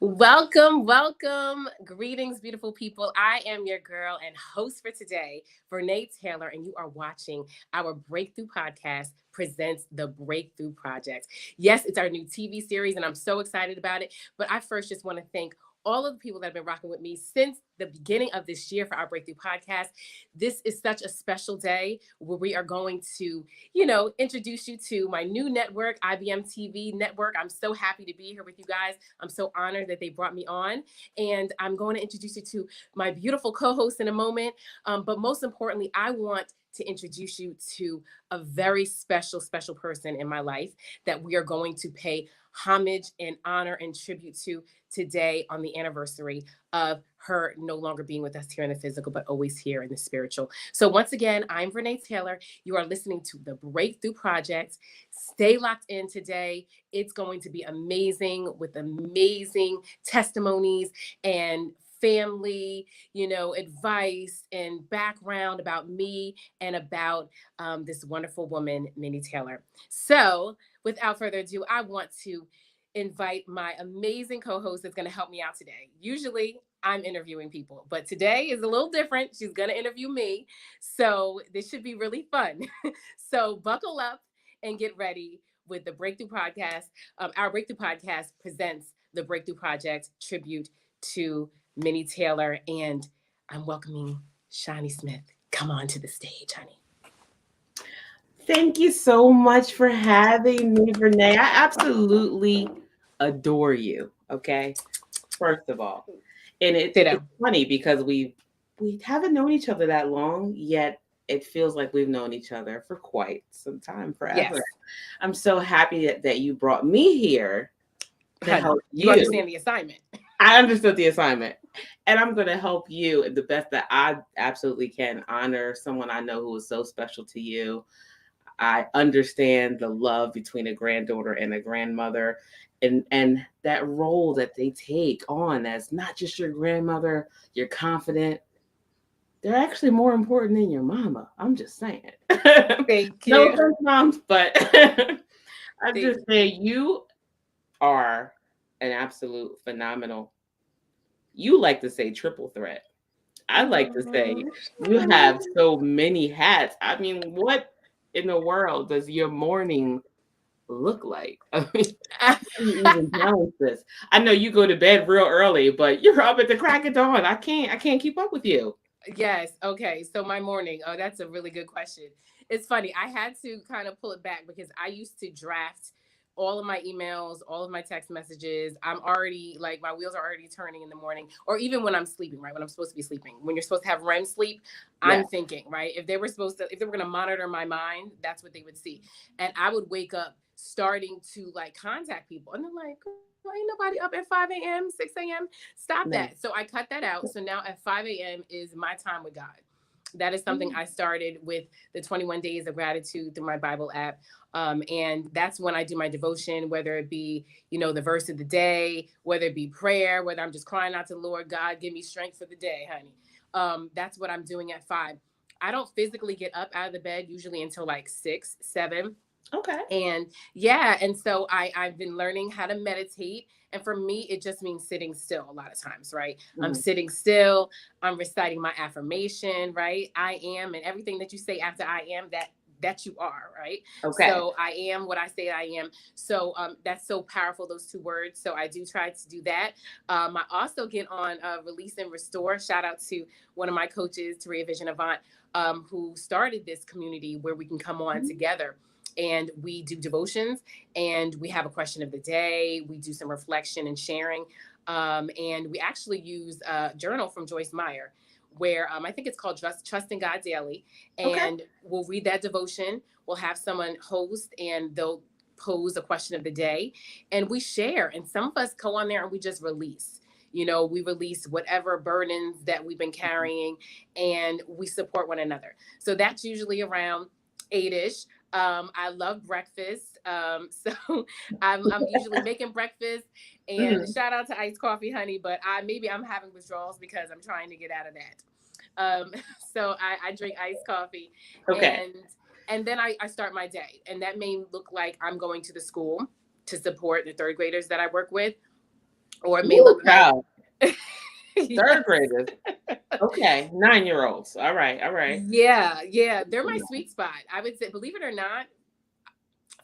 Welcome, welcome. Greetings, beautiful people. I am your girl and host for today, Vernay Taylor, and you are watching our Breakthrough Podcast presents the Breakthrough Project. Yes, it's our new TV series, and I'm so excited about it. But I first just want to thank all of the people that have been rocking with me since the beginning of this year for our Breakthrough Podcast. This is such a special day where we are going to, introduce you to my new network, IBM TV Network. I'm so happy to be here with you guys. I'm so honored that they brought me on. And I'm going to introduce you to my beautiful co-host in a moment. But most importantly, I want to introduce you to a very special, special person in my life that we are going to pay homage and honor and tribute to today on the anniversary of her no longer being with us here in the physical, but always here in the spiritual. So once again, I'm Vernay Taylor. You are listening to the Breakthrough Project. Stay locked in today. It's going to be amazing with amazing testimonies and family, advice and background about me and about this wonderful woman, Minnie Taylor. So without further ado, I want to invite my amazing co-host that's going to help me out today. Usually I'm interviewing people, but today is a little different. She's going to interview me. So this should be really fun. So buckle up and get ready with the Breakthrough Podcast. Our Breakthrough Podcast presents the Breakthrough Project tribute to Minnie Taylor, and I'm welcoming Shawnee Smith. Come on to the stage, honey. Thank you so much for having me, Renee. I absolutely adore you. Okay, first of all, and it's funny because we haven't known each other that long yet. It feels like we've known each other for quite some time, forever. Yes. I'm so happy that you brought me here to help you. You understand the assignment. I understood the assignment. And I'm going to help you the best that I absolutely can honor someone I know who is so special to you. I understand the love between a granddaughter and a grandmother and that role that they take on as not just your grandmother, you're confident. They're actually more important than your mama. I'm just saying. Thank you. No offense, moms, but I'm just saying you are an absolute phenomenal. You like to say triple threat. I like to say you have so many hats. I mean, what in the world does your morning look like? I mean, how do you even balance this? I know you go to bed real early, but you're up at the crack of dawn. I can't keep up with you. Yes. Okay. So my morning. Oh, that's a really good question. It's funny. I had to kind of pull it back because I used to draft all of my emails, all of my text messages. I'm already like my wheels are already turning in the morning, or even when I'm sleeping, right? When I'm supposed to be sleeping. When you're supposed to have REM sleep, I'm thinking, right? If they were going to monitor my mind, that's what they would see. And I would wake up starting to like contact people. And they're like, well, ain't nobody up at 5 a.m., 6 a.m. Stop that. So I cut that out. So now at 5 a.m. is my time with God. That is something I started with the 21 Days of Gratitude through my Bible app. And that's when I do my devotion, whether it be, the verse of the day, whether it be prayer, whether I'm just crying out to the Lord, God, give me strength for the day, honey. That's what I'm doing at 5. I don't physically get up out of the bed usually until like 6, 7. Okay. And so I've been learning how to meditate. And for me, it just means sitting still a lot of times, right? I'm sitting still. I'm reciting my affirmation, right? I am, and everything that you say after I am, that you are, right? Okay. So I am what I say I am. So that's so powerful, those 2 words. So I do try to do that. I also get on Release and Restore. Shout out to one of my coaches, Taria Vision Avant, who started this community where we can come on together. And we do devotions and we have a question of the day. We do some reflection and sharing. And we actually use a journal from Joyce Meyer where I think it's called Trust in God Daily. And we'll read that devotion. We'll have someone host and they'll pose a question of the day. And we share. And some of us go on there and we just release. We release whatever burdens that we've been carrying and we support one another. So that's usually around 8-ish. I love breakfast. So I'm usually making breakfast and shout out to iced coffee, honey, but I'm having withdrawals because I'm trying to get out of that. So I drink iced coffee and then I start my day. And that may look like I'm going to the school to support the 3rd graders that I work with. or it may Ooh, look like child. Third graders. Okay, 9-year-olds. All right, all right. Yeah, they're my sweet spot. I would say, believe it or not,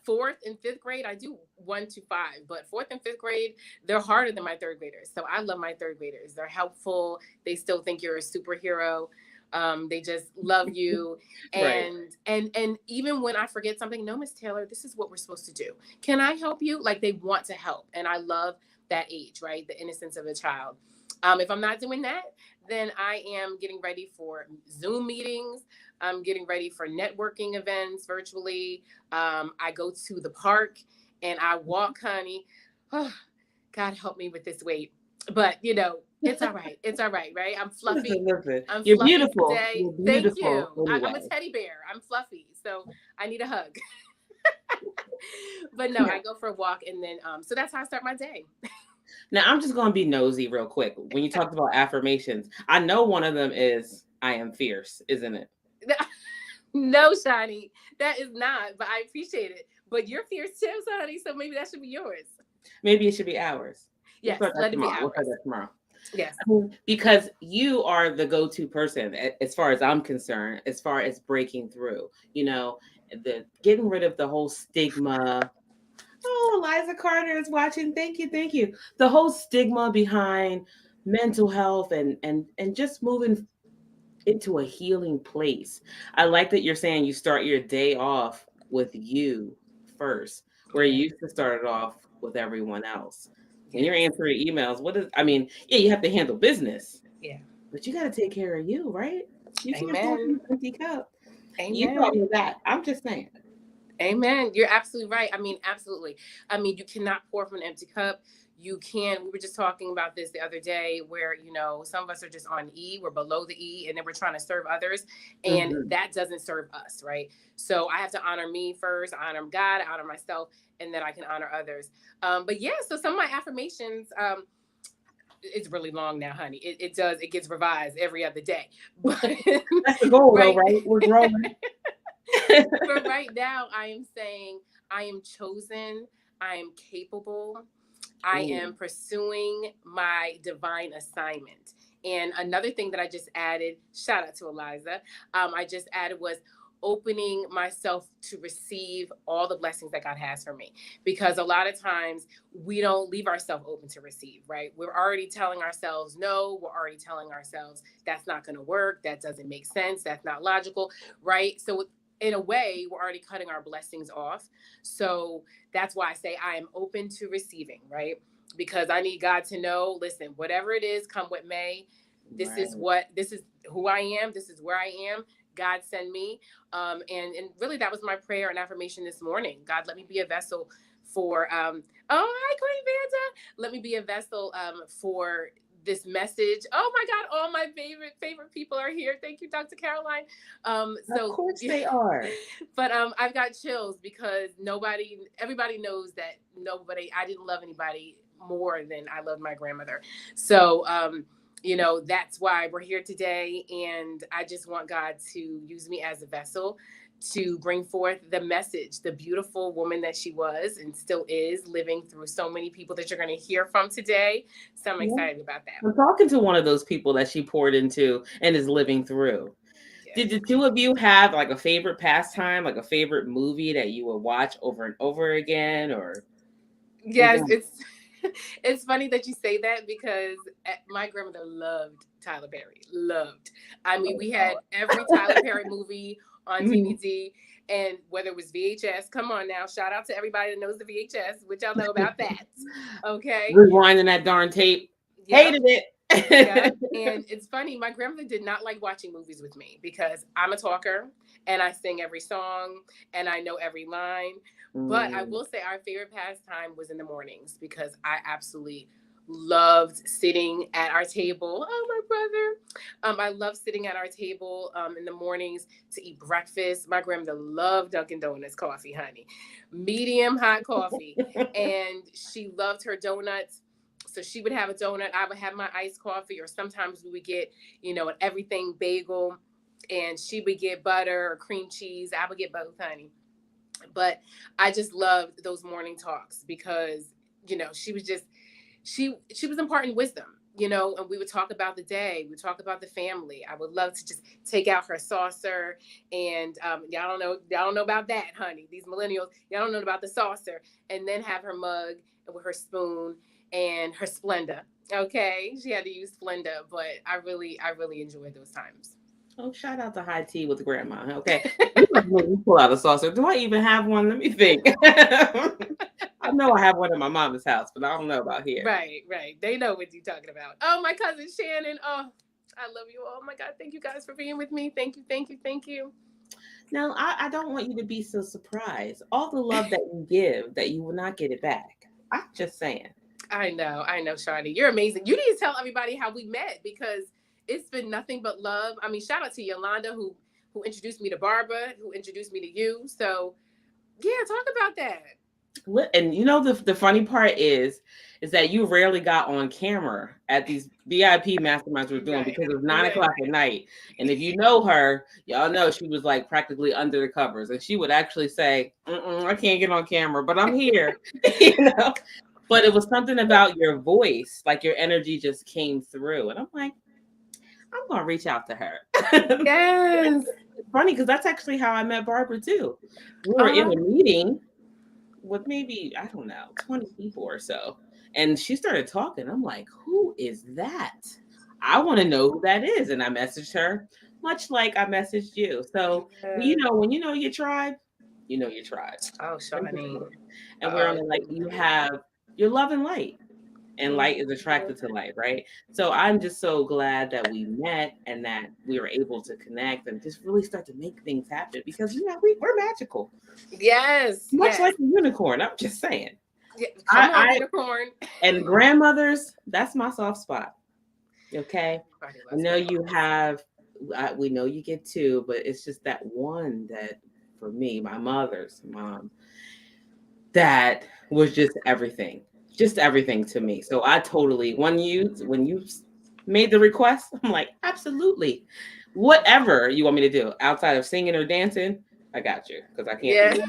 fourth and fifth grade, I do 1 to 5, but fourth and fifth grade, they're harder than my third graders. So I love my third graders. They're helpful. They still think you're a superhero. They just love you. Right. And even when I forget something, no, Miss Taylor, this is what we're supposed to do. Can I help you? Like, they want to help. And I love that age, right? The innocence of a child. If I'm not doing that, then I am getting ready for Zoom meetings. I'm getting ready for networking events virtually. I go to the park and I walk, honey. Oh, God help me with this weight. But, it's all right. It's all right, right? I'm fluffy. Listen. I'm You're fluffy beautiful. today. You're Thank you. beautiful I'm a anyway. teddy bear. I'm fluffy. So I need a hug. But no, I go for a walk, and then so that's how I start my day. Now, I'm just going to be nosy real quick. When you talked about affirmations, I know one of them is I am fierce, isn't it? No, Shani, that is not, but I appreciate it. But you're fierce too, so honey, so maybe that should be yours. Maybe it should be ours. We'll Yes, start that let it be tomorrow. We'll start ours. that tomorrow. Yes. Because you are the go-to person, as far as I'm concerned, as far as breaking through, the getting rid of the whole stigma. Oh, Eliza Carter is watching. Thank you, thank you. The whole stigma behind mental health and just moving into a healing place. I like that you're saying you start your day off with you first, where Yeah. you used to start it off with everyone else. When you're Yes. answering emails, yeah, you have to handle business, Yeah. but you got to take care of you, right? You can't pour from Amen. an empty cup. You taught Amen. me that. I'm just saying. Amen. You're absolutely right. I mean, absolutely. I mean, you cannot pour from an empty cup. We were just talking about this the other day where, some of us are just on E, we're below the E, and then we're trying to serve others. And Mhm. that doesn't serve us, right? So I have to honor me first, honor God, honor myself, and then I can honor others. But yeah, so some of my affirmations, it's really long now, honey. It gets revised every other day. But That's the goal, though, right. right? We're growing. But right now, I am saying I am chosen, I am capable, I Ooh, am pursuing my divine assignment. And another thing that I just added, shout out to Eliza, I just added was opening myself to receive all the blessings that God has for me. Because a lot of times we don't leave ourselves open to receive, right? We're already telling ourselves no, we're already telling ourselves that's not going to work, that doesn't make sense, that's not logical, right? So in a way, we're already cutting our blessings off. So that's why I say I am open to receiving, right? Because I need God to know, listen, whatever it is, come what may, right. this is who I am, this is where I am. God send me. And really that was my prayer and affirmation this morning. God, let me be a vessel for oh, hi, Queen Vanta. Let me be a vessel for this message. Oh my God, all my favorite people are here. Thank you, Dr. Caroline. Of So course they are. but I've got chills because everybody knows that I didn't love anybody more than I loved my grandmother. So that's why we're here today, and I just want God to use me as a vessel to bring forth the message, the beautiful woman that she was and still is, living through so many people that you're going to hear from today. So I'm Yeah. excited about that. I'm talking to one of those people that she poured into and is living through. Yes. Did the two of you have like a favorite pastime, like a favorite movie that you would watch over and over again, or Yes, anything? it's funny that you say that because my grandmother loved Tyler Perry. Loved. I mean, we had every Tyler Perry movie on Mhm. DVD, and whether it was VHS. Come on now, shout out to everybody that knows the VHS, which y'all know about that. Okay. Rewinding that darn tape. Yep. Hated it. Yep. And it's funny, my grandmother did not like watching movies with me because I'm a talker and I sing every song and I know every line. But I Mm, will say our favorite pastime was in the mornings because I absolutely loved sitting at our table. Oh, my brother. I love sitting at our table in the mornings to eat breakfast. My grandmother loved Dunkin' Donuts coffee, honey. Medium hot coffee. And she loved her donuts, so she would have a donut, I would have my iced coffee, or sometimes we would get, an everything bagel, and she would get butter or cream cheese. I would get both, honey. But I just loved those morning talks because, she was just she was imparting wisdom, you know, and we would talk about the day, we would talk about the family. I would love to just take out her saucer and y'all don't know about that, honey. These millennials, y'all don't know about the saucer, and then have her mug with her spoon and her Splenda. Okay, she had to use Splenda, but I really enjoyed those times. Oh, shout out to high tea with grandma. Okay. You must make me pull out a saucer. Do I even have one? Let me think. I know I have one in my mama's house, but I don't know about here. Right, right. They know what you're talking about. Oh, my cousin Shannon. Oh, I love you. Oh my God. Thank you guys for being with me. Thank you, thank you, thank you. Now, I don't want you to be so surprised. All the love that you give, that you will not get it back. I'm just saying. I know, Shawty. You're amazing. You need to tell everybody how we met because it's been nothing but love. I mean, shout out to Yolanda who introduced me to Barbara, who introduced me to you. So yeah, talk about that. And you know the funny part is that you rarely got on camera at these VIP masterminds we're doing because it was 9 o'clock at night. And if you know her, y'all know she was like practically under the covers, and she would actually say, "I can't get on camera, but I'm here," you know. But it was something about your voice, like your energy just came through, and I'm like, I'm gonna reach out to her. Yes. It's funny because that's actually how I met Barbara too. We were in a meeting with maybe, I don't know, 20 people or so. And she started talking. I'm like, who is that? I want to know who that is. And I messaged her, much like I messaged you. So, you know, when you know your tribe, you know your tribe. Oh, Shawnee. And we're on the, like, you have your love and light. And light is attracted to light, right? So I'm just so glad that we met and that we were able to connect and just really start to make things happen because, you know, we're magical. Yes. Much like a unicorn. I'm just saying. Yeah, come on, unicorn. And grandmothers, that's my soft spot. Okay. I know you have, we know you get two, but it's just that one that for me, my mother's mom, that was just everything to me. So I totally, when you made the request, I'm like, absolutely. Whatever you want me to do outside of singing or dancing, I got you because I can't. Yeah.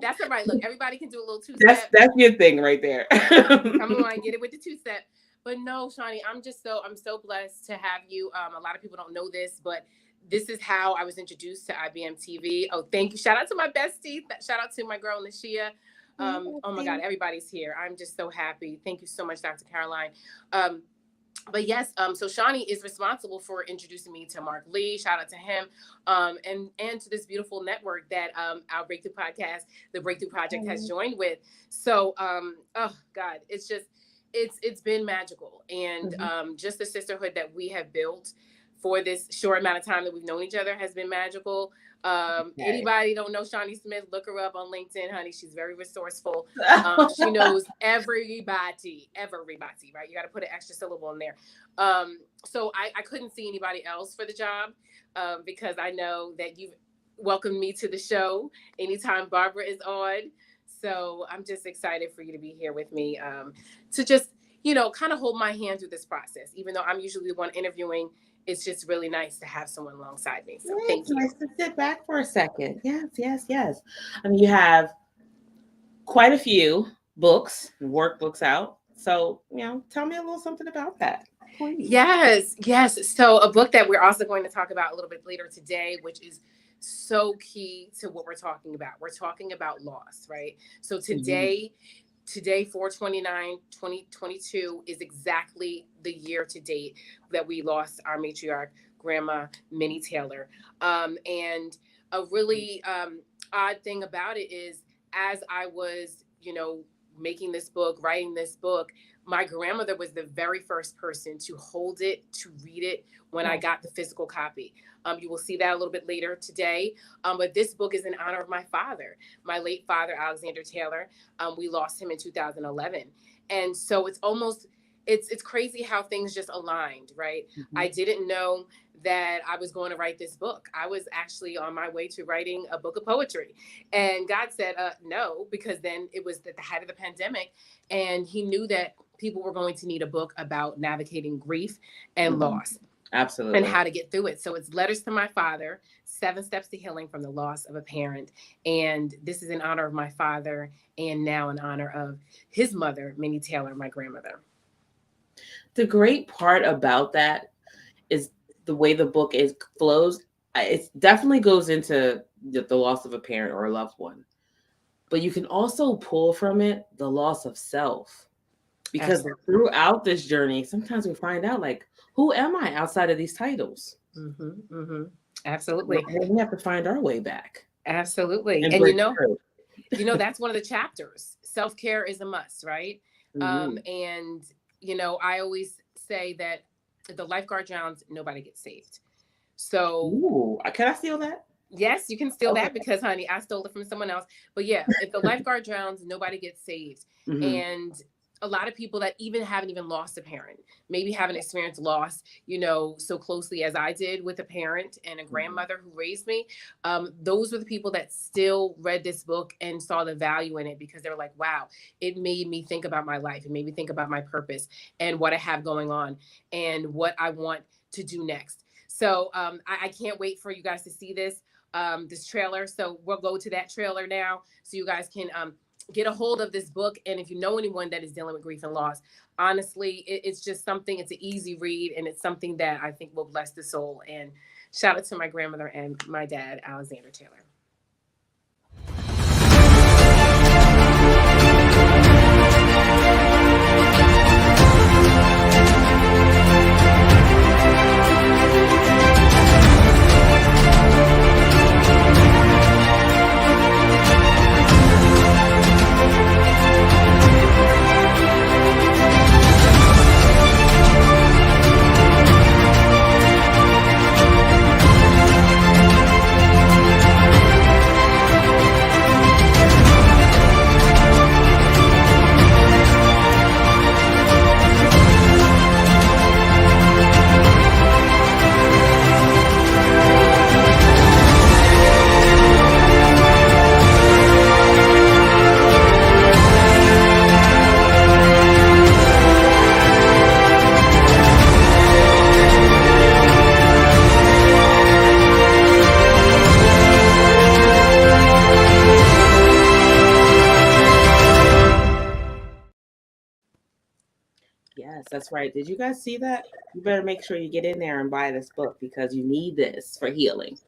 That's all right. Look, everybody can do a little two-step. That's your thing right there. Come on, get it with the two-step. But no, Shawnee, I'm so blessed to have you. A lot of people don't know this, but this is how I was introduced to IBM TV. Oh, thank you. Shout out to my bestie. Shout out to my girl, Nashia. Oh my God, everybody's here. I'm just so happy. Thank you so much, Dr. Caroline. But yes, so Shawnee is responsible for introducing me to Mark Lee. Shout out to him, and to this beautiful network that our Breakthrough Podcast, the Breakthrough Project, has joined with. So, oh God, it's been magical, and just the sisterhood that we have built for this short amount of time that we've known each other has been magical. Anybody don't know Shawnee Smith, look her up on LinkedIn, honey. She's very resourceful. She knows everybody, right? You got to put an extra syllable in there. So I couldn't see anybody else for the job because I know that you've welcomed me to the show anytime Barbara is on. So I'm just excited for you to be here with me to just, you know, kind of hold my hand through this process. Even though I'm usually the one interviewing, it's just really nice to have someone alongside me. So thank you. Nice to sit back for a second. Yes. I mean, you have quite a few books, workbooks out. So, you know, tell me a little something about that, please. Yes. So a book that we're also going to talk about a little bit later today, which is so key to what we're talking about. We're talking about loss, right? So today, 4/29/2022 is exactly the year to date that we lost our matriarch, Grandma Minnie Taylor. And a really odd thing about it is, as I was, you know, making this book, writing this book, my grandmother was the very first person to hold it, to read it when I got the physical copy. You will see that a little bit later today. But this book is in honor of my father, my late father, Alexander Taylor. We lost him in 2011. And so it's crazy how things just aligned, right? I didn't know that I was going to write this book. I was actually on my way to writing a book of poetry. And God said, no, because then it was at the height of the pandemic. And he knew that people were going to need a book about navigating grief and loss. Absolutely. And how to get through it. So it's Letters to My Father, 7 Steps to Healing from the Loss of a Parent. And this is in honor of my father, and now in honor of his mother, Minnie Taylor, my grandmother. The great part about that is the way the book flows. It definitely goes into the loss of a parent or a loved one, but you can also pull from it the loss of self, because Absolutely. throughout this journey, sometimes we find out, like, who am I outside of these titles? Mm-hmm, mm-hmm. Absolutely. We have to find our way back. Absolutely. And And break through. that's one of the chapters. Self-care is a must, right? Mm-hmm. And I always say that the lifeguard drowns, nobody gets saved. So Ooh, can I steal that? yes, you can steal Okay. that because, honey, I stole it from someone else. But yeah, if the lifeguard drowns, nobody gets saved. Mm-hmm. And a lot of people that haven't even lost a parent, maybe haven't experienced loss, so closely as I did with a parent and a grandmother who raised me. Those were the people that still read this book and saw the value in it, because they were like, wow, it made me think about my life. It made me think about my purpose and what I have going on and what I want to do next. So I can't wait for you guys to see this trailer. So we'll go to that trailer now so you guys can get a hold of this book. And if you know anyone that is dealing with grief and loss, honestly, it's just something, it's an easy read, and it's something that I think will bless the soul. And shout out to my grandmother and my dad, Alexander Taylor. Yes, that's right. Did you guys see that? You better make sure you get in there and buy this book, because you need this for healing.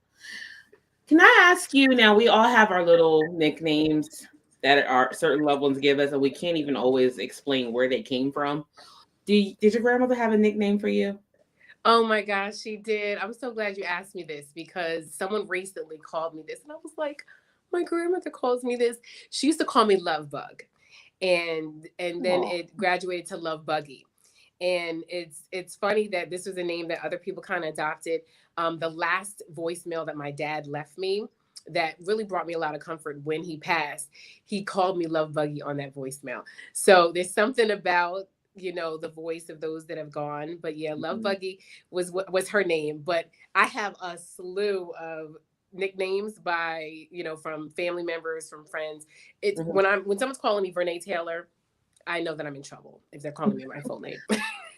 Can I ask you now? We all have our little nicknames that our certain loved ones give us, and we can't even always explain where they came from. Did your grandmother have a nickname for you? Oh my gosh, she did. I'm so glad you asked me this, because someone recently called me this and I was like, my grandmother calls me this. She used to call me Love Bug. And then Oh. it graduated to Love Buggy. And it's funny that this was a name that other people kind of adopted. The last voicemail that my dad left me, that really brought me a lot of comfort when he passed, he called me Love Buggy on that voicemail. So there's something about the voice of those that have gone. But yeah, Love Buggy was her name. But I have a slew of nicknames by from family members, from friends. It's Mhm. when someone's calling me Vernay Taylor, I know that I'm in trouble if they're calling me my full name.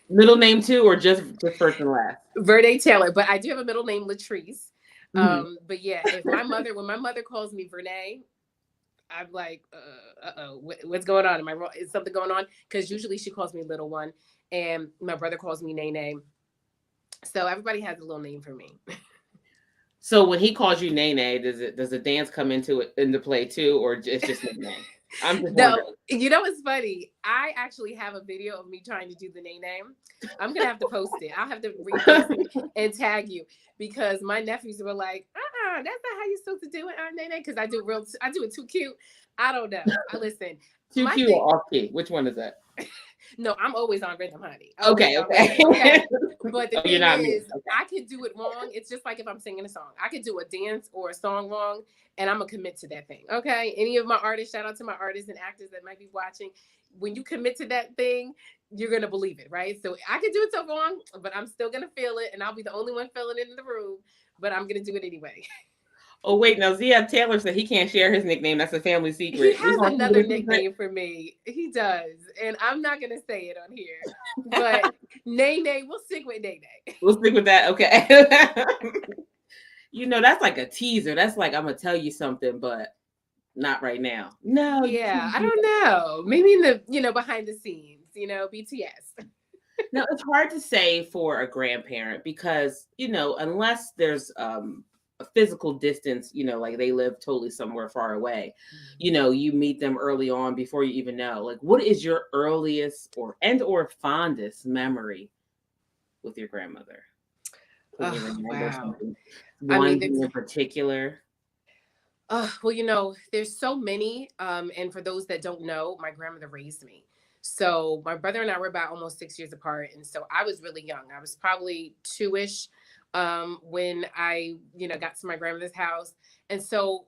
Middle name too, or just first and last? Vernay Taylor, but I do have a middle name, Latrice. Mhm. But yeah, when my mother calls me Vernay, I'm like, what's going on? Am I wrong? Is something going on? Because usually she calls me Little One, and my brother calls me Nene. So everybody has a little name for me. So when he calls you Nene, does the dance come into play too, or it's just nickname? I'm just No, wondering. it's funny. I actually have a video of me trying to do the name. I'm gonna have to post it. I'll have to repost it and tag you, because my nephews were like, that's not how you're supposed to do it, Nene. Because I do it too cute. I don't know. I listen. Too cute or off key? Which one is that? No, I'm always on rhythm, honey. Okay. Okay. But the thing You're not is, me. Okay. I could do it wrong. It's just like if I'm singing a song. I could do a dance or a song wrong, and I'm going to commit to that thing. Okay? Any of my artists, shout out to my artists and actors that might be watching. When you commit to that thing, you're going to believe it, right? So I could do it so wrong, but I'm still going to feel it, and I'll be the only one feeling it in the room, but I'm going to do it anyway. Oh wait, now Zia Taylor said he can't share his nickname. That's a family He secret. has another nickname for me. He does. And I'm not going to say it on here. But Nene, we'll stick with Nene. We'll stick with that. Okay. That's like a teaser. That's like, I'm going to tell you something, but not right now. No. Yeah, I don't know. Maybe in the, behind the scenes, BTS. No, it's hard to say for a grandparent because, unless there's a physical distance, like they live totally somewhere far away, you meet them early on before you even know. Like, what is your earliest or fondest memory with your grandmother? Can you remember something? One thing in particular? Well, there's so many. And for those that don't know, my grandmother raised me. So my brother and I were about almost 6 years apart. And so I was really young. I was probably two-ish when I, got to my grandmother's house. And so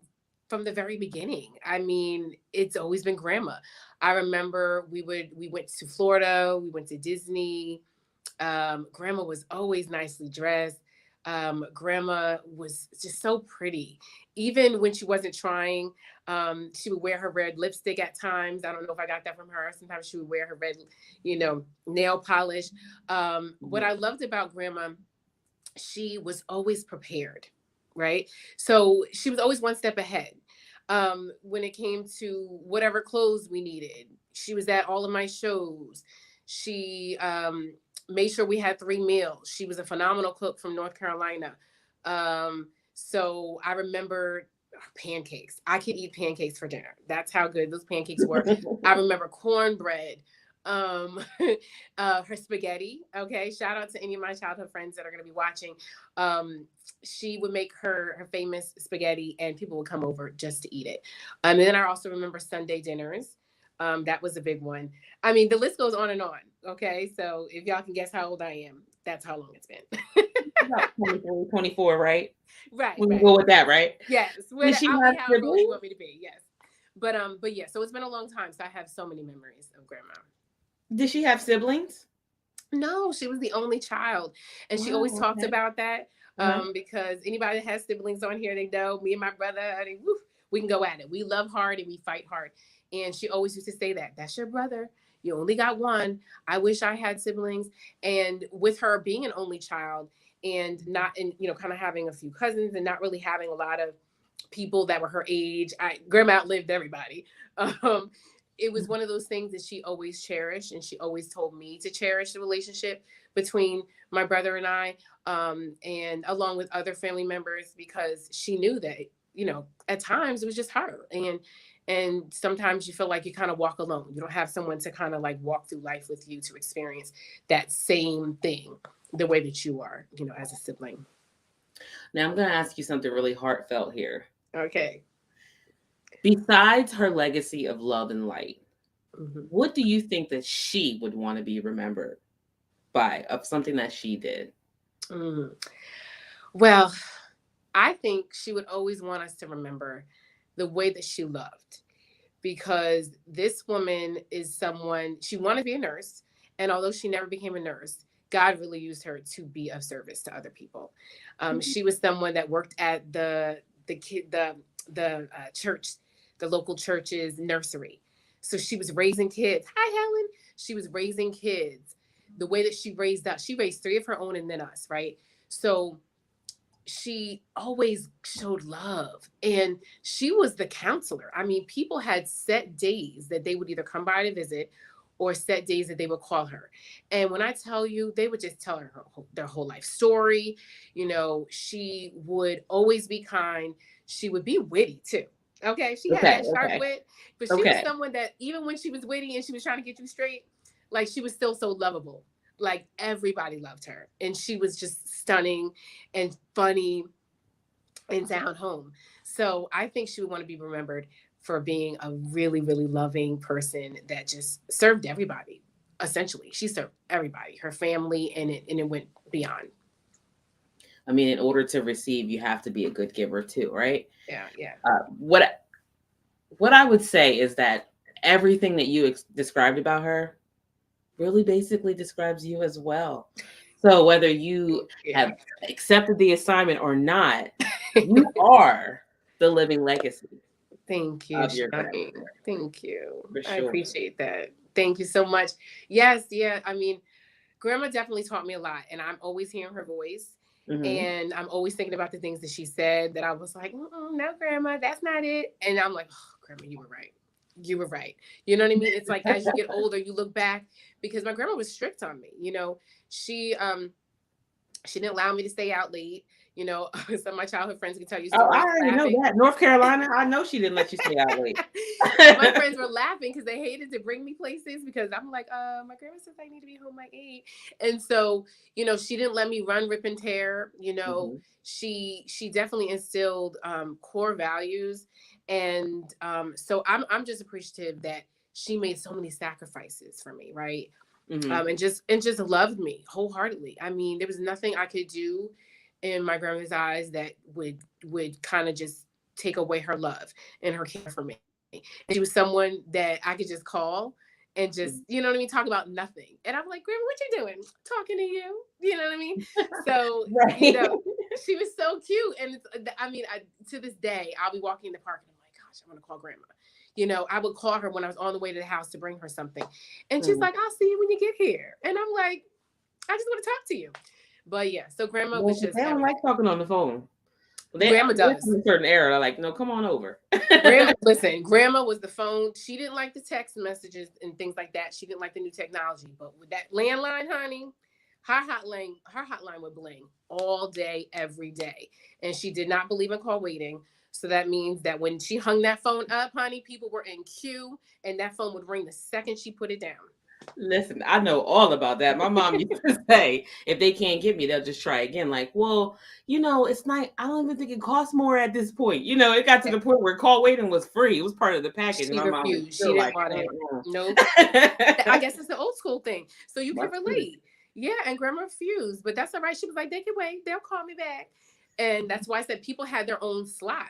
from the very beginning, I mean, it's always been grandma. I remember we went to Florida, we went to Disney. Grandma was always nicely dressed. Grandma was just so pretty. Even when she wasn't trying, she would wear her red lipstick at times. I don't know if I got that from her. Sometimes she would wear her red, nail polish. What I loved about grandma, she was always prepared, right? So she was always one step ahead. When it came to whatever clothes we needed, she was at all of my shows. She made sure we had 3 meals. She was a phenomenal cook from North Carolina. So I remember pancakes. I could eat pancakes for dinner. That's how good those pancakes were. I remember cornbread, her spaghetti. Okay. Shout out to any of my childhood friends that are going to be watching. She would make her famous spaghetti and people would come over just to eat it. And then I also remember Sunday dinners. That was a big one. I mean, the list goes on and on. Okay. So if y'all can guess how old I am, that's how long it's been. About 23, 24, right? Right. We can go with that, right? Yes. Did she I'll have be however old siblings? you want me to be. Yes. But yeah, so it's been a long time. So I have so many memories of grandma. Did she have siblings? No, she was the only child. And she always talked about that. Because anybody that has siblings on here, they know me and my brother, we can go at it. We love hard and we fight hard. And she always used to say that. That's your brother. You only got one. I wish I had siblings. And with her being an only child and kind of having a few cousins and not really having a lot of people that were her age, grandma outlived everybody. It was one of those things that she always cherished, and she always told me to cherish the relationship between my brother and I, and along with other family members, because she knew that at times it was just her, and sometimes you feel like you kind of walk alone. You don't have someone to kind of like walk through life with you to experience that same thing the way that you are, as a sibling. Now I'm going to ask you something really heartfelt here. Okay. Besides her legacy of love and light, what do you think that she would want to be remembered by, of something that she did? Well, I think she would always want us to remember the way that she loved, because this woman is someone, she wanted to be a nurse. And although she never became a nurse, God really used her to be of service to other people. She was someone that worked at the church, the local church's nursery. So she was raising kids. Hi, Helen. She was raising kids. The way that she raised 3 of her own and then us, right? So she always showed love, and she was the counselor. I mean, people had set days that they would either come by to visit or set days that they would call her. And when I tell you, they would just tell her their whole life story. She would always be kind. She would be witty too. Okay. She had that sharp wit, but she was someone that even when she was witty and she was trying to get you straight, like she was still so lovable. Like everybody loved her, and she was just stunning and funny and down home. So I think she would want to be remembered for being a really, really loving person that just served everybody. Essentially, she served everybody, her family, and it went beyond. I mean, in order to receive, you have to be a good giver too, right? Yeah. What I would say is that everything that you described about her really basically describes you as well. So whether you have accepted the assignment or not, You are the living legacy Thank you, of your Shani. grandmother, Thank you. for I sure. appreciate that. Thank you so much. Yes, yeah. I mean, Grandma definitely taught me a lot, and I'm always hearing her voice. Mm-hmm. And I'm always thinking about the things that she said that I was like, no, Grandma, that's not it. And I'm like, oh, Grandma, you were right. You were right. You know what I mean? It's like as you get older, you look back because my grandma was strict on me. You know, she didn't allow me to stay out late. You know, some of my childhood friends can tell you Oh, I stories already know laughing. that. North Carolina, I know she didn't let you stay out late. My friends were laughing because they hated to bring me places because I'm like, my grandma says I need to be home by 8. And so, you know, she didn't let me run, rip and tear. You know, Mm-hmm. she definitely instilled core values. And so I'm just appreciative that she made so many sacrifices for me, right? Mm-hmm. And just loved me wholeheartedly. I mean, there was nothing I could do in my grandmother's eyes that would kind of just take away her love and her care for me. And she was someone that I could just call and just, you know what I mean, talk about nothing. And I'm like, Grandma, what you doing? Talking to you. You know what I mean? So, you Right. know, she was so cute. And I mean, to this day, I'll be walking in the park and I'm like, gosh, I want to call Grandma. You know, I would call her when I was on the way to the house to bring her something. And she's Mm-hmm. like, I'll see you when you get here. And I'm like, I just want to talk to you. But yeah, so grandma No, was 'cause just they don't like everything. talking on the phone. Grandma They're does. from a certain era. They're like, no, come on over. Grandma, listen, grandma was the phone. She didn't like the text messages and things like that. She didn't like the new technology. But with that landline, honey, her hotline would bling all day, every day. And she did not believe in call waiting. So that means that when she hung that phone up, honey, people were in queue and that phone would ring the second she put it down. Listen, I know all about that. My mom used to say, if they can't get me, they'll just try again. Like, well, it's not, I don't even think it costs more at this point. It got to the point where call waiting was free. It was part of the package. And She my mom was refused. She still didn't like, want it. mm-mm. Nope. I guess it's an old school thing. So you can That's true. relate. Yeah, and grandma refused, but that's all right. She was like, they can wait. They'll call me back. And that's why I said people had their own slot.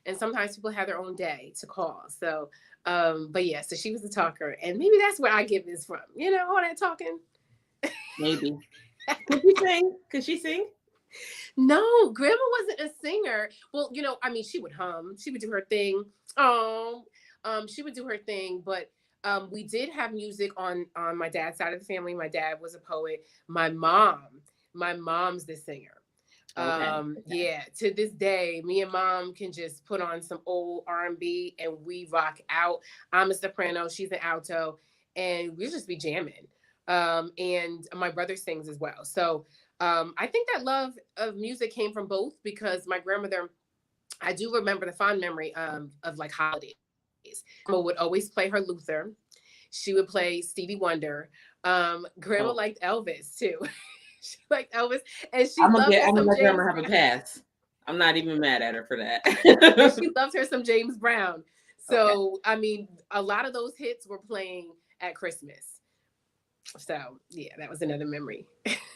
And sometimes people have their own day to call. So, but yeah, so she was a talker. And maybe that's where I get this from. All that talking. Maybe. Could she sing? Could she sing? No, grandma wasn't a singer. Well, I mean, she would hum. She would do her thing. Oh, she would do her thing, but we did have music on my dad's side of the family. My dad was a poet. My mom's the singer. Okay. Okay. Yeah, to this day, me and mom can just put on some old R&B and we rock out. I'm a soprano, she's an alto, and we'll just be jamming. And my brother sings as well. So I think that love of music came from both because my grandmother, I do remember the fond memory of like holidays. Grandma would always play her Luther. She would play Stevie Wonder. Grandma Oh, liked Elvis too. She liked Elvis, and she I'm gonna loved get. her I'm gonna some let James grandma have a Brown. pass. I'm not even mad at her for And that. she loved her some James Brown. Okay. So I mean, a lot of those hits were playing at Christmas. So yeah, that was another memory.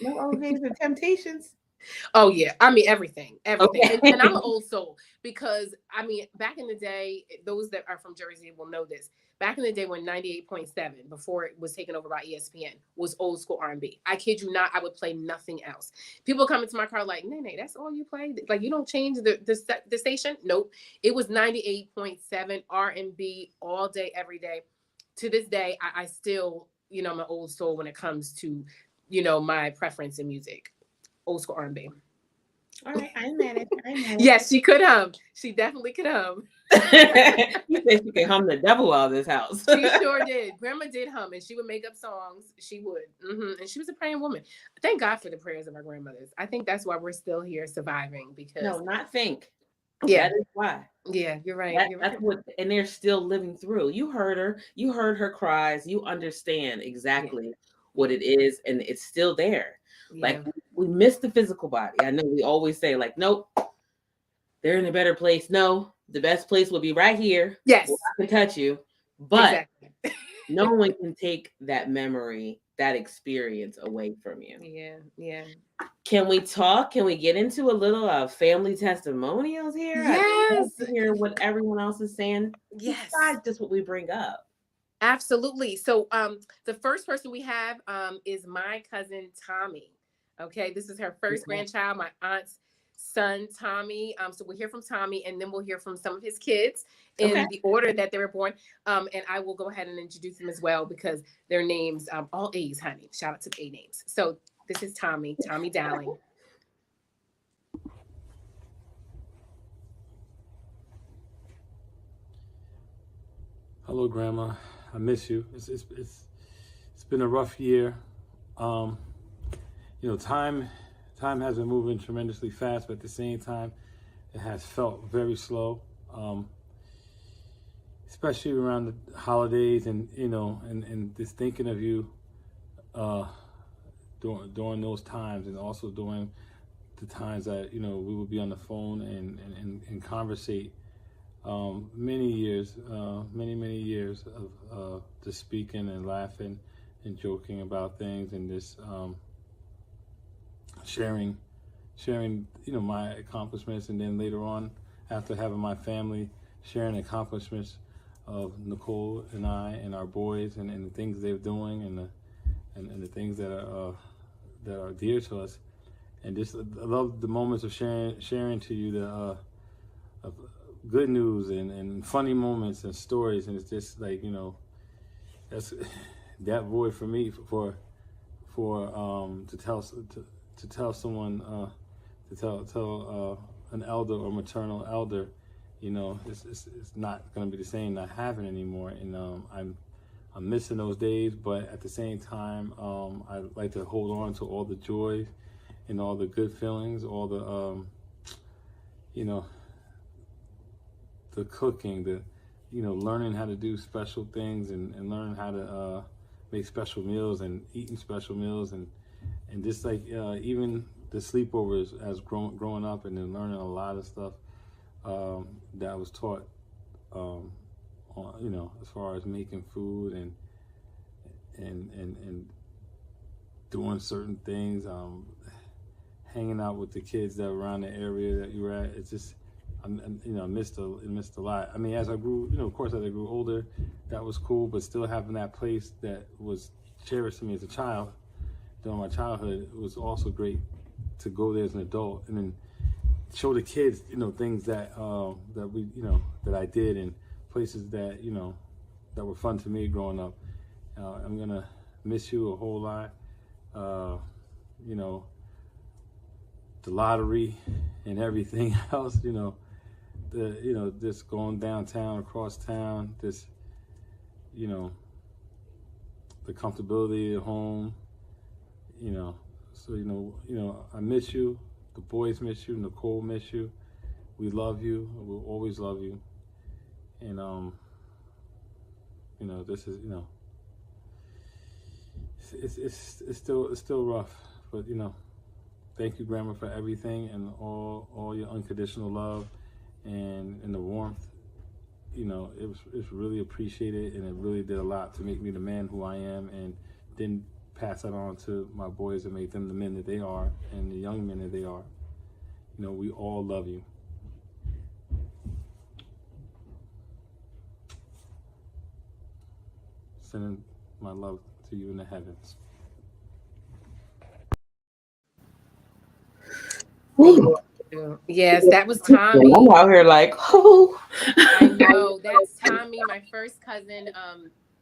No OJ's and Temptations. Oh yeah, I mean everything, everything, and I'm an Okay. old soul because I mean back in the day, those that are from Jersey will know this. Back in the day when 98.7, before it was taken over by ESPN, was old school R&B. I kid you not, I would play nothing else. People come into my car like, Nene, that's all you play? Like you don't change the station? Nope. It was 98.7 R&B all day, every day. To this day, I still, I'm an old soul when it comes to, my preference in music. Old school R&B. All right. I'm mad at you. I'm mad Yes, she could hum. She definitely could hum. at you. You said she could hum the devil out of this house. She sure did. Grandma did hum, and she would make up songs. She would, and she was a praying woman. Thank God for the prayers of our grandmothers. I think that's why we're still here surviving. No, Because not think. yeah, That is why. yeah, you're right. That You're that's right. what, and they're still living through. You heard her. You heard her cries. You understand Yeah, exactly what yeah, it is, and it's still there. yeah. Like we miss the physical body. I know we always say like, nope, they're in a better place. No, the best place will be right here where Yes, I can touch you. But exactly. no one can take that memory, that experience away from you. Yeah, yeah. Can we talk? Can we get into a little family testimonials here? I'd love Yes, to hear what everyone else is saying yes. besides just what we bring up. Absolutely. So the first person we have is my cousin Tommy. Okay, this is her first Okay. grandchild, my aunt's son Tommy. So we'll hear from Tommy, and then we'll hear from some of his kids Okay. in the order that they were born. And I will go ahead and introduce them as well because their names, all A's, honey. Shout out to the A names. So this is Tommy, Tommy Dowling. Hello, Grandma. I miss you. It's been a rough year. Time has been moving tremendously fast, but at the same time, it has felt very slow. Especially around the holidays, and just thinking of you during those times, and also during the times that we would be on the phone and conversate. Many years, many years of just speaking and laughing and joking about things, and just sharing my accomplishments, and then later on, after having my family, sharing accomplishments of Nicole and I and our boys, and the things they're doing, and the things that are dear to us. And just I love the moments of sharing to you the of good news and funny moments and stories. And it's just like, that's that void for me for to tell someone, to tell an elder or maternal elder, it's not going to be the same not having anymore. And I'm missing those days, but at the same time, I like to hold on to all the joy and all the good feelings, all the the cooking, the learning how to do special things, and learning how to make special meals and eating special meals, and just like even the sleepovers as growing up, and then learning a lot of stuff that I was taught, as far as making food and doing certain things, hanging out with the kids that were around the area that you were at. It's just, I missed a lot. I mean, as I grew, of course, as I grew older, that was cool, but still having that place that was cherished to me as a child during my childhood, it was also great to go there as an adult and then show the kids, things that that I did, and places that that were fun to me growing up. I'm gonna miss you a whole lot. The lottery and everything else. Just going downtown, across town. This, the comfortability at home. So I miss you. The boys miss you. Nicole miss you. We love you. We'll always love you. And this is it's still rough, but thank you, Grandma, for everything, and all your unconditional love and the warmth. It's really appreciated, and it really did a lot to make me the man who I am, and then pass that on to my boys and make them the men that they are and the young men that they are. We all love you. Sending my love to you in the heavens. Yes, that was Tommy. I'm out here like, oh. I know, that's Tommy, my first cousin.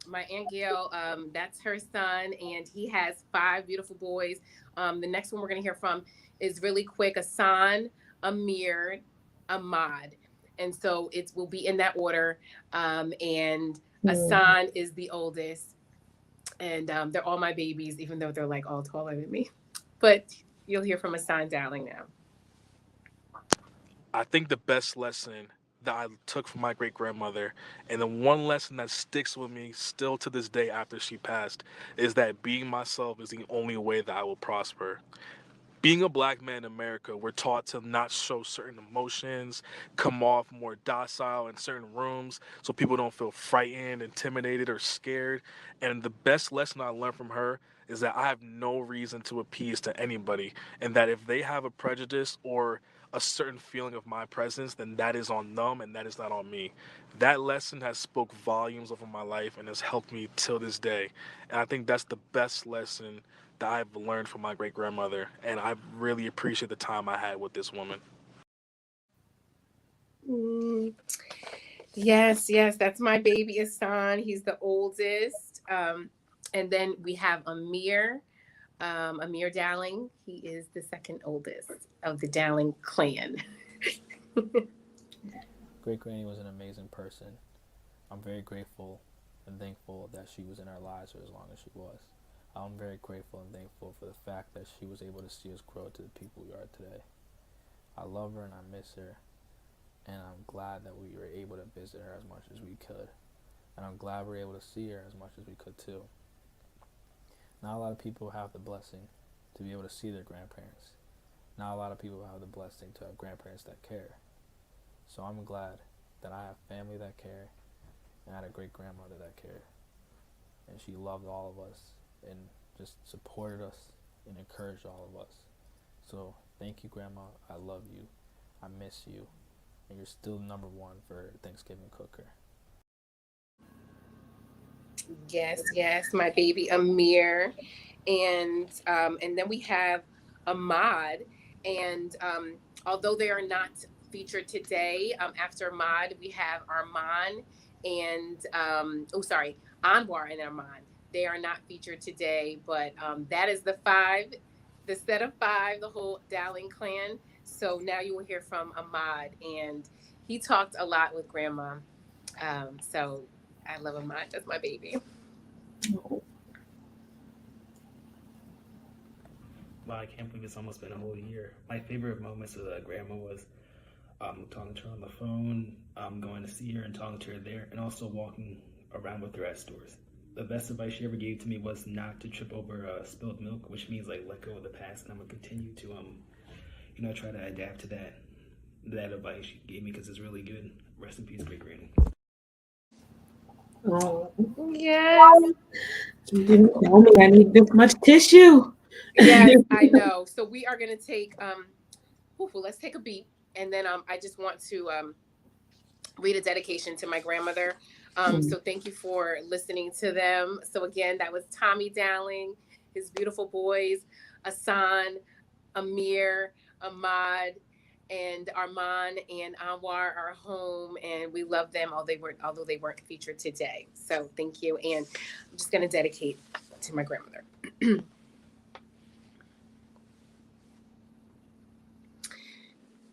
My Aunt Gail, that's her son, and he has 5 beautiful boys. The next one we're going to hear from is really quick: Asan, Amir, Ahmad. And so it will be in that order. And Asan is the oldest, and they're all my babies, even though they're like all taller than me. But you'll hear from Asan Dowling now. I think the best lesson that I took from my great grandmother, and the one lesson that sticks with me still to this day after she passed, is that being myself is the only way that I will prosper. Being a black man in America, we're taught to not show certain emotions, come off more docile in certain rooms so people don't feel frightened, intimidated, or scared. And the best lesson I learned from her is that I have no reason to appease to anybody, and that if they have a prejudice or a certain feeling of my presence, then that is on them and that is not on me. That lesson has spoke volumes over my life and has helped me till this day. And I think that's the best lesson that I've learned from my great grandmother, and I really appreciate the time I had with this woman. Yes, that's my baby Asan. He's the oldest. And then we have Amir Dowling. He is the second oldest of the Dowling clan. Great Granny was an amazing person. I'm very grateful and thankful that she was in our lives for as long as she was. I'm very grateful and thankful for the fact that she was able to see us grow to the people we are today. I love her and I miss her, and I'm glad that we were able to visit her as much as we could. And I'm glad we were able to see her as much as we could too. Not a lot of people have the blessing to be able to see their grandparents. Not a lot of people have the blessing to have grandparents that care. So I'm glad that I have family that care, and I had a great grandmother that cared. And she loved all of us and just supported us and encouraged all of us. So thank you, Grandma. I love you. I miss you. And you're still number one for Thanksgiving cooker. Yes, my baby Amir. And then we have Ahmad. And although they are not featured today, after Ahmad, we have Arman and Anwar and Arman. They are not featured today, but that is the set of five, the whole Dowling clan. So now you will hear from Ahmad, and he talked a lot with Grandma. So I love Ahmad. That's my baby. Wow, I can't believe it's almost been a whole year. My favorite moments with Grandma was talking to her on the phone, going to see her and talking to her there, and also walking around with her at stores. The best advice she ever gave to me was not to trip over spilled milk, which means like let go of the past, and I'm gonna continue to try to adapt to that advice she gave me because it's really good. Rest in peace, Great Granny. Oh, Yes. you didn't tell me I need this much tissue. Yes, I know. So we are going to take, let's take a beat. And then I just want to read a dedication to my grandmother. So thank you for listening to them. So again, that was Tommy Dowling, his beautiful boys, Asan, Amir, Ahmad, and Arman and Anwar are home, and we love them, although they weren't featured today. So thank you. And I'm just going to dedicate to my grandmother.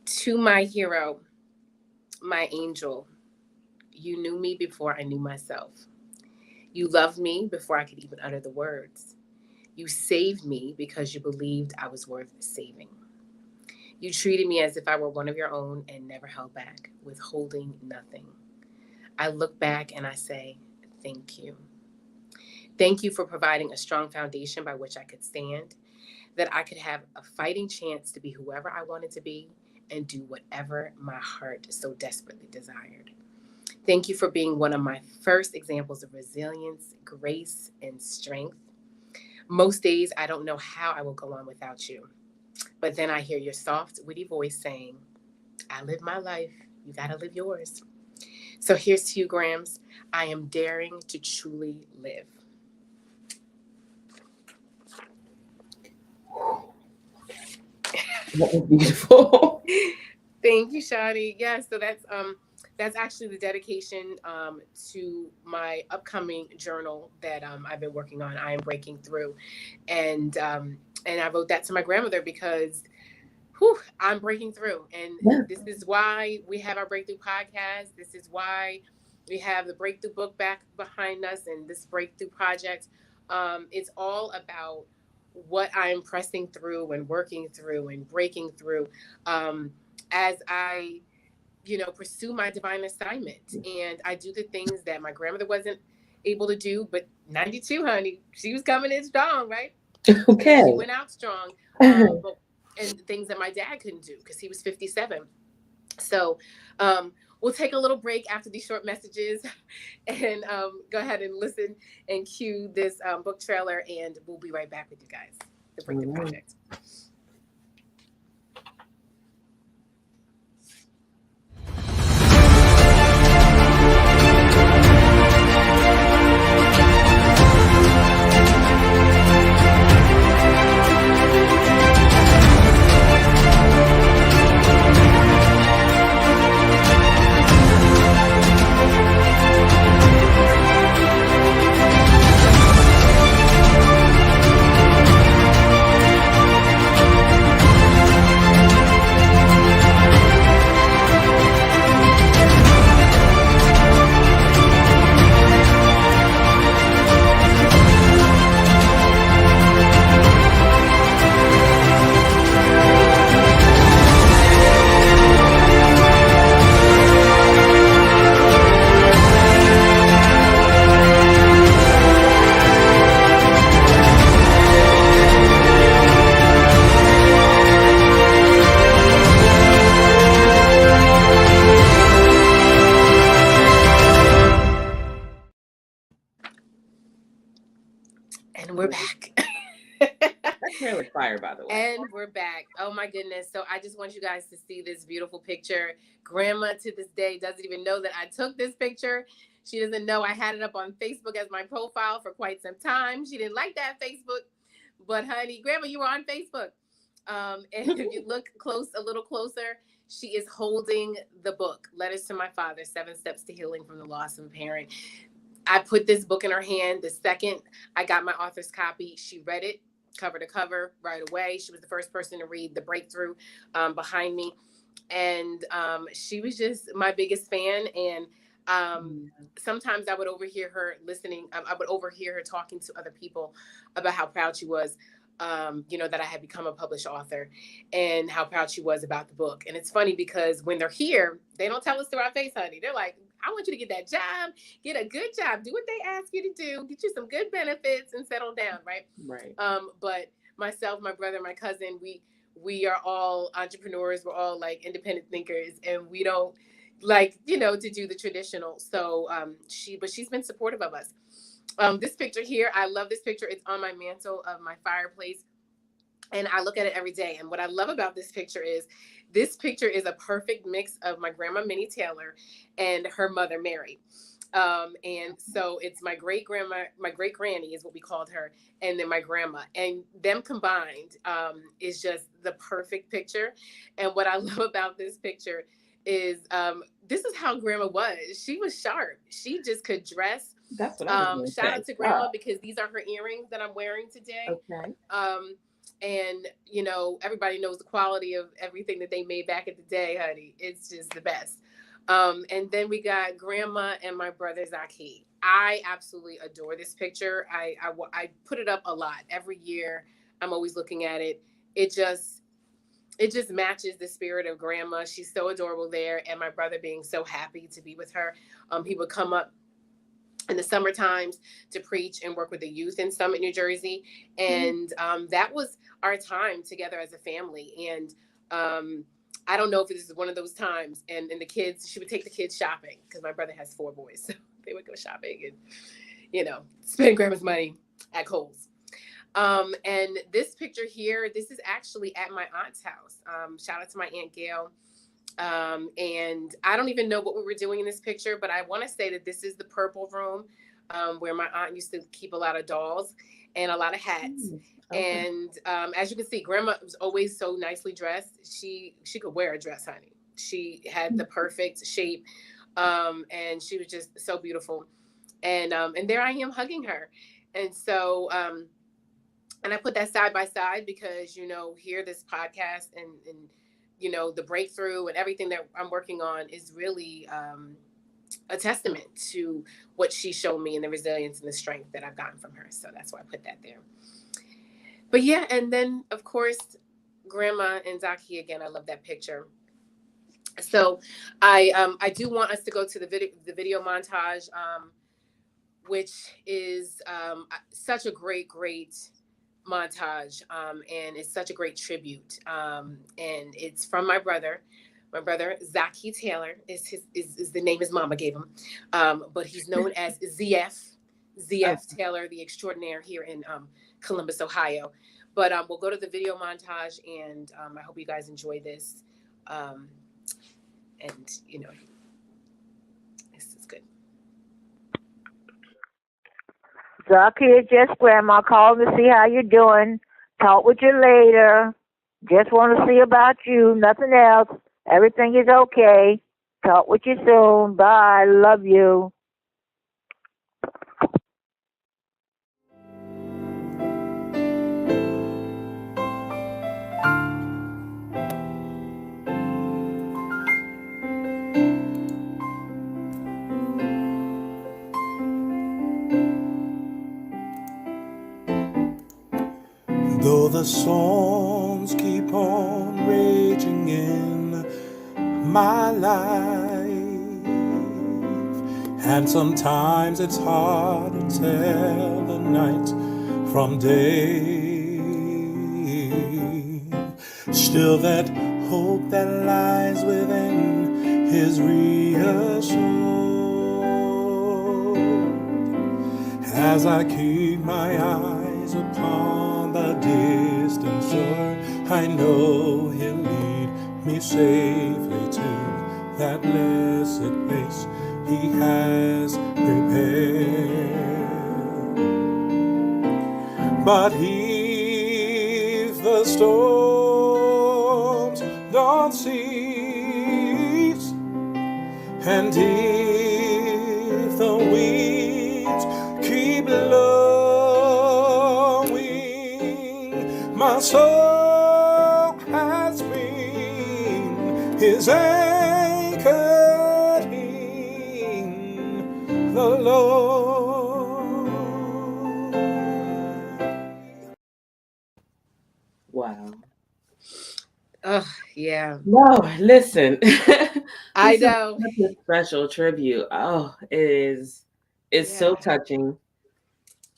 To my hero, my angel, you knew me before I knew myself. You loved me before I could even utter the words. You saved me because you believed I was worth saving. You treated me as if I were one of your own and never held back, withholding nothing. I look back and I say, thank you. Thank you for providing a strong foundation by which I could stand, that I could have a fighting chance to be whoever I wanted to be and do whatever my heart so desperately desired. Thank you for being one of my first examples of resilience, grace, and strength. Most days, I don't know how I will go on without you. But then I hear your soft, witty voice saying, I live my life. You got to live yours. So here's to you, Grams. I am daring to truly live. That was beautiful. Thank you, Shadi. Yes, so that's actually the dedication to my upcoming journal that I've been working on. I am breaking through, and I wrote that to my grandmother because, I'm breaking through, and this is why we have our Breakthrough podcast. This is why we have the Breakthrough book back behind us, and this Breakthrough project. It's all about what I'm pressing through and working through and breaking through as I pursue my divine assignment. And I do the things that my grandmother wasn't able to do, but 92, honey, she was coming in strong, right? Okay. She went out strong. And things that my dad couldn't do because he was 57. So we'll take a little break after these short messages and go ahead and listen and cue this book trailer, and we'll be right back with you guys. The Breakthrough Project. was fire, by the way. And we're back. Oh my goodness. So I just want you guys to see this beautiful picture. Grandma to this day doesn't even know that I took this picture. She doesn't know I had it up on Facebook as my profile for quite some time. She didn't like that Facebook. But honey, Grandma, you were on Facebook. And if you look a little closer, she is holding the book, Letters to My Father, 7 Steps to Healing from the Loss of a Parent. I put this book in her hand. The second I got my author's copy, she read it cover to cover right away. She was the first person to read The Breakthrough behind me. And she was just my biggest fan. And sometimes I would overhear her listening. I would overhear her talking to other people about how proud she was, that I had become a published author and how proud she was about the book. And it's funny because when they're here, they don't tell us to our face, honey. They're like, I want you to get that job, get a good job, do what they ask you to do, get you some good benefits and settle down, right? Right. But myself, my brother, my cousin, we are all entrepreneurs. We're all like independent thinkers, and we don't like, to do the traditional. So she's been supportive of us. This picture here, I love this picture. It's on my mantle of my fireplace, and I look at it every day. And what I love about this picture is a perfect mix of my grandma, Minnie Taylor, and her mother, Mary. And so it's my great grandma, my great granny is what we called her, and then my grandma, and them combined is just the perfect picture. And what I love about this picture is this is how grandma was. She was sharp. She just could dress. That's what I was shout out to grandma because these are her earrings that I'm wearing today. Okay. And everybody knows the quality of everything that they made back in the day, honey. It's just the best. And then we got grandma and my brother Zaki. I absolutely adore this picture. I put it up a lot every year. I'm always looking at it. It just matches the spirit of grandma. She's so adorable there, and my brother being so happy to be with her. He would come up in the summer times to preach and work with the youth in Summit, New Jersey. And that was our time together as a family. And I don't know if this is one of those times. And the kids, she would take the kids shopping because my brother has 4 boys. So they would go shopping and, spend grandma's money at Kohl's. And this picture here, this is actually at my aunt's house. Shout out to my Aunt Gail. And I don't even know what we were doing in this picture, but I want to say that this is the purple room where my aunt used to keep a lot of dolls and a lot of hats. Okay. And as you can see, grandma was always so nicely dressed. She could wear a dress, honey. She had the perfect shape, and she was just so beautiful. And there I am hugging her. And so and I put that side by side because here this podcast and the breakthrough and everything that I'm working on is really a testament to what she showed me and the resilience and the strength that I've gotten from her. So that's why I put that there. But yeah, and then of course, grandma and Zaki again. I love that picture. So I do want us to go to the video montage, which is such a great montage, and it's such a great tribute, and it's from my brother Zaki Taylor is the name his mama gave him, but he's known as ZF Taylor the Extraordinaire here in Columbus, Ohio. But we'll go to the video montage, and I hope you guys enjoy this, and this is good. Zaki, it's just grandma calling to see how you're doing. Talk with you later. Just want to see about you, nothing else. Everything is okay. Talk with you soon. Bye. Love you. Though the storms keep on raging in my life, and sometimes it's hard to tell the night from day, still that hope that lies within is reassured as I keep my eyes upon the distant shore, I know he'll lead me safely to that blessed place he has prepared. But if the storms don't cease, and if the winds keep blowing, my soul has been his anchored in the Lord. Wow. Oh, yeah. No, listen. I This is know. such a special tribute. Oh, it's so touching.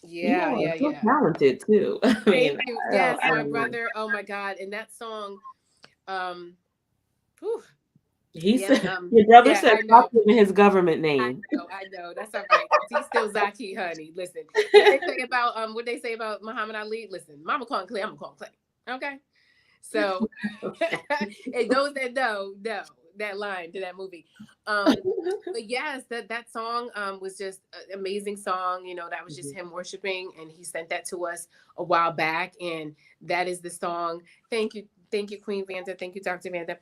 You Yeah, all are yeah, so yeah. talented too. I mean, Thank you. I Yes, don't my know. brother. Oh my God. And that song, whew, He yeah, said, your brother yeah, said, I stop know. giving his government name. I know. That's all right. He's still Zaki, honey. Listen, what they say about Muhammad Ali? Listen, Mama call him Clay, I'm gonna call him Clay. Okay. So and those that know that line to that movie. But yes, that song was just an amazing song. You know, that was just him worshiping, and he sent that to us a while back, and that is the song. Thank you, Queen Vanda. Thank you, Dr. Vanda.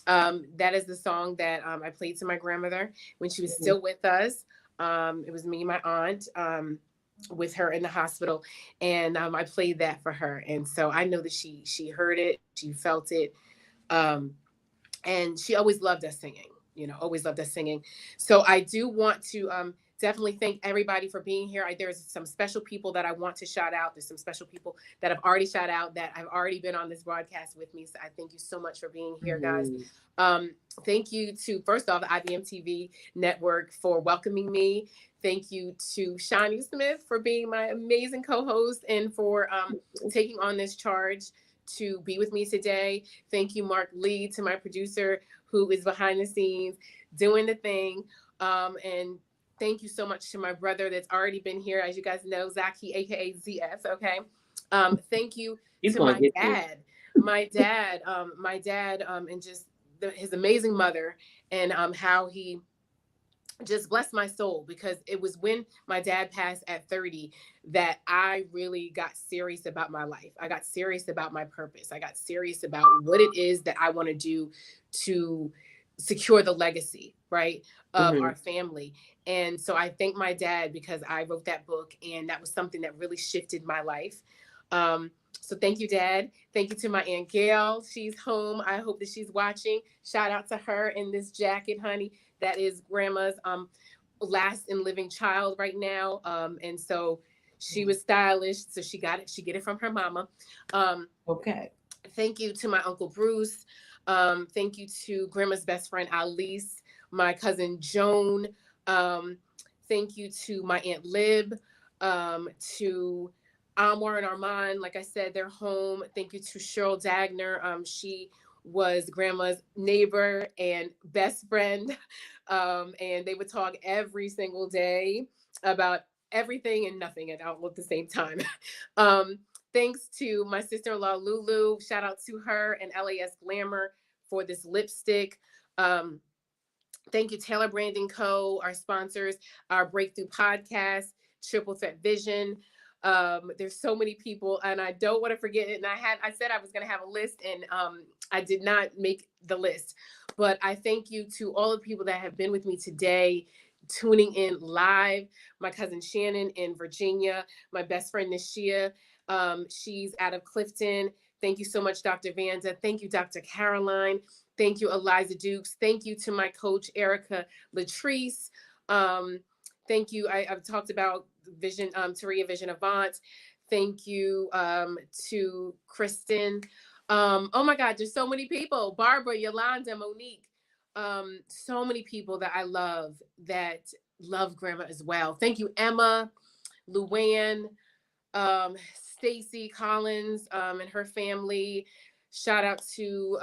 That is the song that I played to my grandmother when she was still with us. It was me, my aunt, with her in the hospital, and I played that for her, and so I know that she heard it, she felt it, and she always loved us singing. You know, always loved us singing. So I do want to definitely thank everybody for being here. There's some special people that I want to shout out. There's some special people that I've already shout out that have already been on this broadcast with me. So I thank you so much for being here, guys. Thank you to, first off, the IBM TV network for welcoming me. Thank you to Shawnee Smith for being my amazing co-host and for taking on this charge to be with me today. Thank you, Mark Lee, to my producer who is behind the scenes doing the thing. And thank you so much to my brother that's already been here, as you guys know, Zaki, aka ZF. Okay. Thank you to my dad, and just his amazing mother, and how he just blessed my soul, because it was when my dad passed at 30 that I really got serious about my life. I got serious about my purpose. I got serious about what it is that I want to do to secure the legacy, right, of our family. And so I thank my dad, because I wrote that book, and that was something that really shifted my life. So thank you, Dad. Thank you to my Aunt Gail. She's home. I hope that she's watching. Shout out to her in this jacket, honey. That is Grandma's last and living child right now. And so she was stylish. So she got it. She get it from her mama. Okay. Thank you to my Uncle Bruce. Thank you to Grandma's best friend, Alice, my cousin Joan. Thank you to my Aunt Lib, to Amar and Armand. Like I said, they're home. Thank you to Cheryl Dagner. She was Grandma's neighbor and best friend. And they would talk every single day about everything and nothing at all at the same time. Thanks to my sister-in-law, Lulu. Shout out to her and LAS Glamour for this lipstick. Thank you, Taylor Branding Co., our sponsors, our Breakthrough Podcast, Triple Threat Vision. There's so many people, and I don't want to forget it. And I said I was going to have a list, and I did not make the list. But I thank you to all the people that have been with me today, tuning in live. My cousin Shannon in Virginia, my best friend Nishia. She's out of Clifton. Thank you so much, Dr. Vanda. Thank you, Dr. Caroline. Thank you, Eliza Dukes. Thank you to my coach, Erica Latrice. Thank you. I've talked about Vision, Taria Vision Avant. Thank you to Kristen. Oh my God, there's so many people. Barbara, Yolanda, Monique. So many people that I love that love Grandma as well. Thank you, Emma, Luann, Stacy Collins, and her family. Shout out to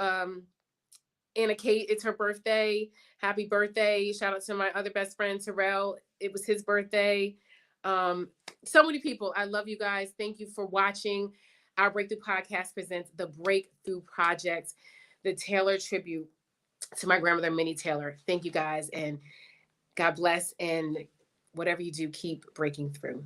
Anna Kate, it's her birthday. Happy birthday. Shout out to my other best friend, Terrell. It was his birthday. So many people. I love you guys. Thank you for watching. Our Breakthrough Podcast presents the Breakthrough Project, the Taylor tribute to my grandmother, Minnie Taylor. Thank you guys, and God bless. And whatever you do, keep breaking through.